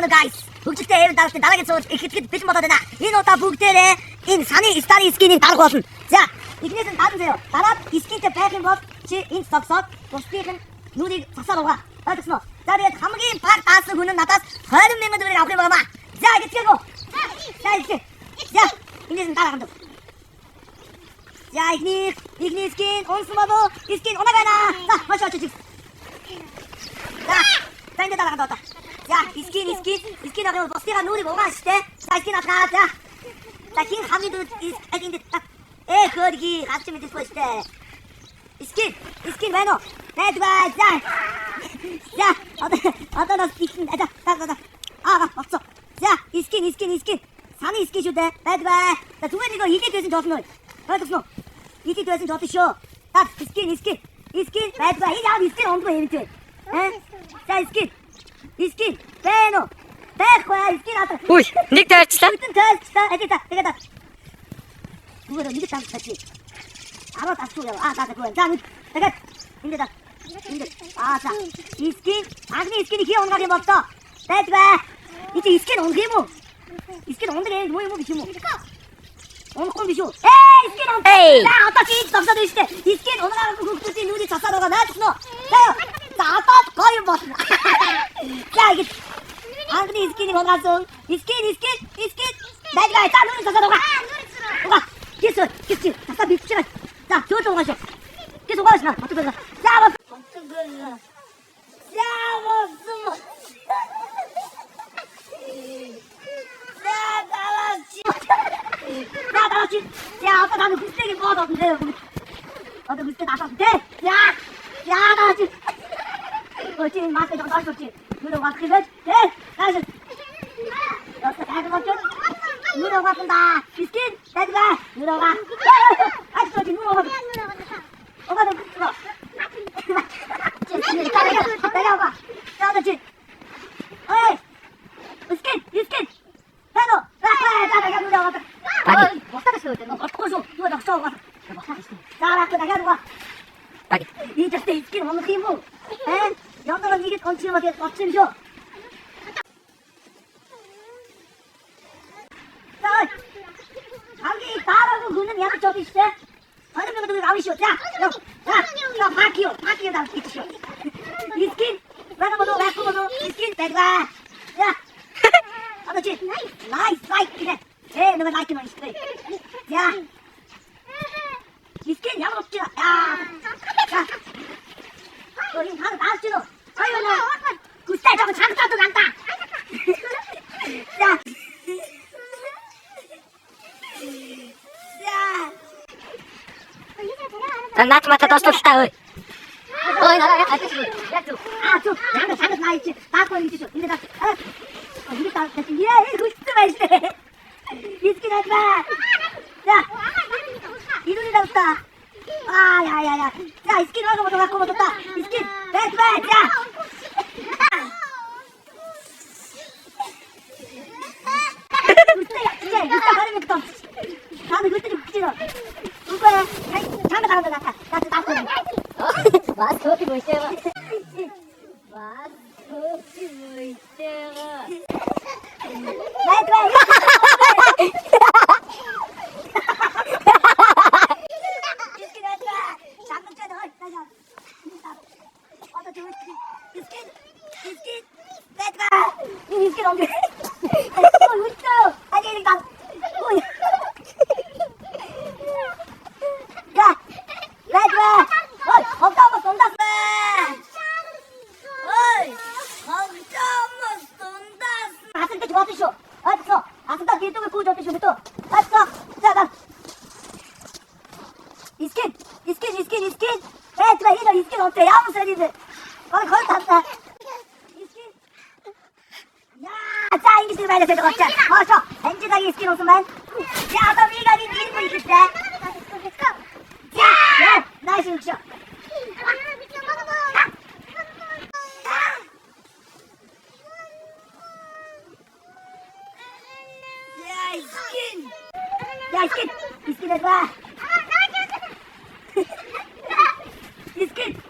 байна guys. Бүгдээ хэвэн дараагийн дараагийн цууд ихэд бэлэн болоод байна. Энэ удаа бүгдээрээ энэ саны станы скинийг дарах болно. За, эхнээс нь даадзеё. Дараад скинтэй байх юм бол чи энэ цогцоод бусдын нүрийг цасаар угаа. Ойлгосноо? За тэгээд хамгийн баг даасан хүн нь надаас 20,000 төгрөг авах юм байна. За, итгээгөө. За, итгэе. За, энэс нь дараахан. За, ихний скин онсон болоо. Скин унагаана. За, хош. За, тань дараахан доо. За, скин авах бусдын нүрийг угаа штэ. За, скин аваа. За, хин хамгийн дээд энд хөрги гарч мэдээгүй штэ. Скин байна уу? Байдгаа. За, одоо нас скин. Болцоо. За, скин. Саны скин шүү дээ. Байдгаа. За, зүгээр нэг хийгээд байсан жоохон уу. Ойлгосноо? Хийгээд байсан жоохон шүү. За, скин байдгаа. Энэ яа скин ондоо хэмтэй. За, скин. Байна уу? Байхгүй скин ата. Үй, нэг таарчлаа. Тэгээд. Зүгээр нэг таарчлаа. Араа тасгүй яа. Даадгүй. За, тэгээд энэ. За. Скин. Агны скин хий унгах юм болтоо. Байдгаа. Ити скин унгах юм уу? Скин унгах юм уу биш юм уу? Унгах биш үү? Скин унгах. За, одоо чи тавсаад байна штэ. Скин унгах хүүхдүүдийн нүрийг цасаар байгаа наадсан уу? За, одоо гоё болно. За, ингэ. Агны скинийг унгасан. Скин. Байдгаа. За, нүрийг цасаар байгаа. Кис. Тасаа биччихээ. За, чөөл угаашаа. Кис угаашна. Батгала. За, батгала. 야, 아빠 나는 굿대기 뽑아뒀는데. 어제 굿대 나섰는데. 야, 나 지금. 지금 마스크 좀 떨었지. 누르고 마스크를. 다시. 여기서 다시 먼저. 누르고 갔습니다. 비스킷. 내가. 누르가. 아직 저기 누르고. 오가 좀 붙어. 내려가. 자, 그렇지. 어이. 비스킷. 나도. 내가 누르고. 못 따랐어요. 어떡하소? 누가 낙서하고 가서. 못 따랐어. 자, 나가 누가. 이제 스킨 없는 팀은. 연달은 이게 건치면 멋지죠. 자, 자기 나라고 그는 약을 저기 있어. 어느 명도 나오시오. 자, 바퀴요 다 있으시오. 이 스킨, 라고도 스킨 대가. 자, 그렇지. 나이스. 그래. 너가 나이스 너 있어. 야, 이 스킨 양은 없지. 야, 자, 너희 하나 나왔지 너. 아유 나, 그 스타일 저거 장사도 난다. 자. 나한테 맡아 떴었다. 어이, 나가 갈 것이고. 야, 장사 나 있지. 다 거기 있지. 근데 나, 이게 다 됐지. 이거 있으면 있어. 미스킨 하지 마. 자, 이 눈이 다 없다. 야. 자, 스킨 하고 갖고 먹었다. 미스킨, 됐어. 자. 이따 가리면 또. 다음에 그때는 그치러. 누구야? 장가 가는 거 같아. 나도 나거든. 마스크 어디 뭐 있어요? 스킨 어때? 아무 소리인데. 거의 다 왔다. 자, 이게 지금 말이야, 제가 어째. 엔지당이 스킨 없으면. 야, 너 미간이 일부 있겠지? 야, 나이스 육쇼. 야, 이 스킨 해봐. 이 스킨.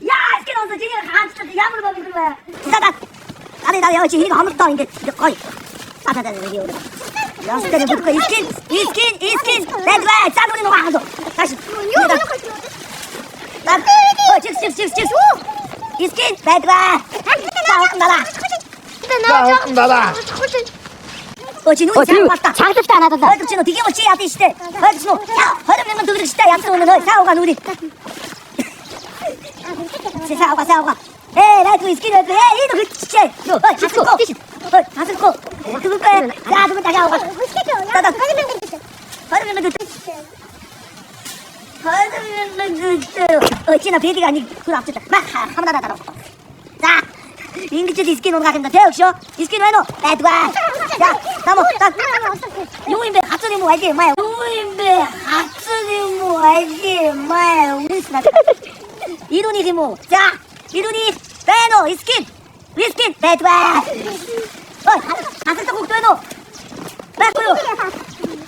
야, 스킨 없어. 지금 다 진짜 야물을 먹는 거야. 자, 나 여기 이거 아무것도 아닌데 거의 아다다 여기 오래 여섯 대를 붙고 이스킨 레드웨 짜돌이 놓아 한도 다시 나 칙 이스킨 레드웨 나라 진우 장 왔다 장갑도 안 하던다. 얼굴 진우 되게 멋지 앞에 시대 얼굴 진우 야 얼음명은 누구들 시대 약속 오는 너 사오가 누리 사오가 레드 이스킨 레드 이도 그 진짜 너 하슬코 그거 거야 야 누구 다가오가 따다 얼음명은 진아 베이비가 아니 그 앞졌다 막 한번 나다 자 인기체도 이스킨 오는 가겠다 대역쇼 이스킨 왜 너? 레드와 야 나무 딱 용인배 하츠니 뭐 알지 마요 용인배 하츠니 뭐 알지 마요 이론이 뭐 자 이론이 빼노 이스킨 레드와 하슬 떡국 빼노 빼고요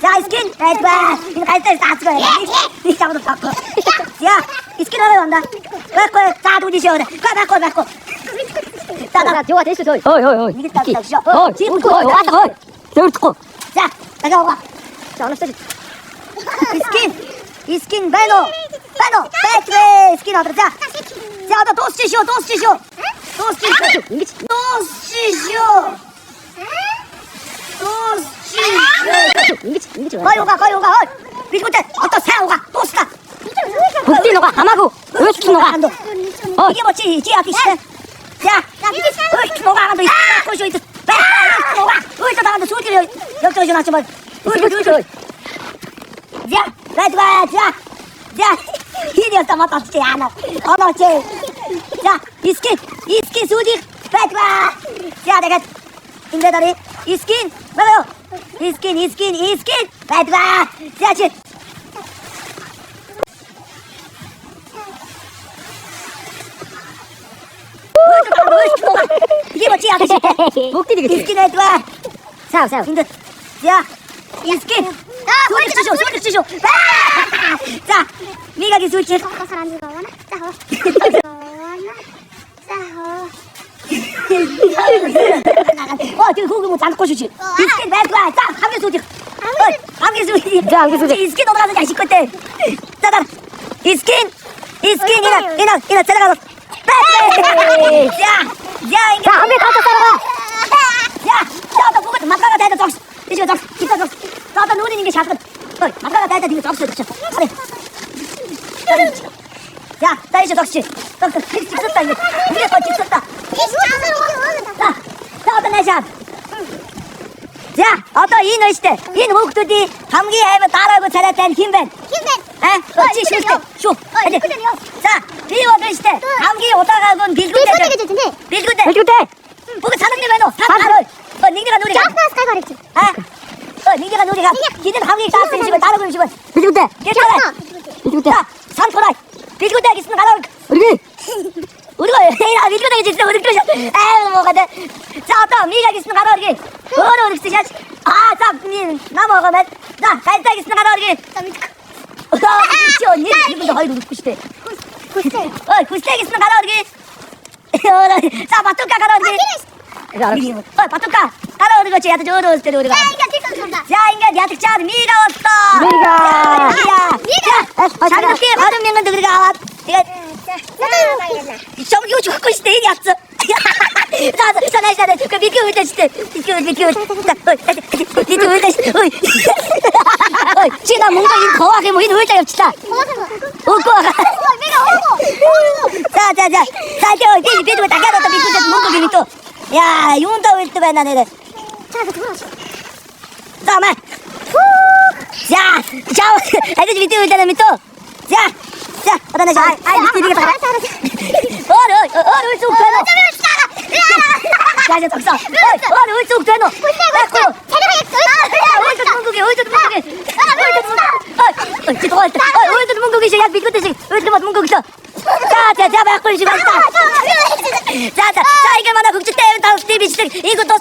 자 이스킨 레드와 이거 갈때 다 찍어야 돼 이장으로 바꿔 야 이스킨 하러 간다 빼고 자 누구 지셔야 돼 빼고 따라 좋아 됐어 저. 이게 딱 쇼. 지금 왔다. 저기 듣고. 자, 다가와. 자, 어느 소리. 이스킨 베노. 배트레 스킨 어디 자. 자, 너 도스시쇼. 거요가. 미국대 어떤 새우가 도스가. 복지노가 하마고 의식노가. 이게 뭐지? 지아티 씨. 자, 뭐가 안 돼? 꼬쇼 있어. 뭐가? 어디서 나간다? 소리를 역적이 나지 말. 자, 라이트가 자, 이리었다 맞다 진짜 안 와. 어너지. 자, 이스킨 수직 라이트가. 자, 내가 인베다리 이스킨 뭐요? 이스킨 라이트가. 자, 지. 이게 뭐지 아저씨 목들이 이스킨 해줘야 사오. 근데 자 이스킨 소리 치쇼 자 미각이 술지 지금 그거 뭐 잔뜩 꼬시지 이스킨 해줘야 자 함께 소지 함께 소지 이스킨 넘어가서 자식 것들 자자 이스킨 이나 들어가서 야, 한번 가서 따라가. 너 그거 막가가 대다 적시. 이거 적시. 기타 적시. 너도 누리는 게 샷건. 막가가 대다 이거 적시. 그래. 야, 나 이제 적시. 적시 찍었다 이거. 이게 거 찍었다. 자, 어떤 내 샷. 자, 어떤 이 너시대. 이 목도디 감기 해면 따라고 잘했던 김벤. 어찌 실대. 쇼. 자, 비워 너시대. 감기 오다가군 빌구대. 보고 사는 게 왜노? 사는 닝기가 누리가. 닝기가 누리가. 기든 감기 따스는 집에 따라고 집에. 비주대. 괜찮아. 자, 산토라이. 빌구대 있으면 가라. 우리가 에이나 빌구대 있으면 우리 그러셔. 에이 뭐가 돼. 자, 어떤 미가 있으면 가라 우리. 어느 쓰셔. 자, 나 먹으면. 자, 갈때 있으면 가라 우리. 언니 기분도 허이 굽시대. 굽시대 있으면 가라 우리. 자, 바뚜까 가라 우리. 바뚜까 가라 우리 거지. 야도 저러 때 우리가. 자, 인가 야도 자 미가 왔다. 미가. 자그렇게 바른 명은 우리가 왔. 저기 이거 죽고 싶대 이리 왔어. 자, 그 미끼 울다 싶대. 미끼. 지나 뭔가 이 거하게 뭐 이 울다 옆치다. 웃고 와가. 자, 이제 비도 다 가다 미끼 뭔가 기미 또. 야, 용도 울때 왜 나네. 자, 마. 자, 아저씨 밑에 울다는 밑도. 자, 어떤 내 자, 밑에 이게 봐. 쑥 되노. 자, 이제 적서. 쑥 되노. 어디서 문국이시 약 비끗듯이 어디서 문국이시. 자, 막걸리 좀 왔다. 자, 이게 만나 국제 때문에 다 TV 시작. 이거 또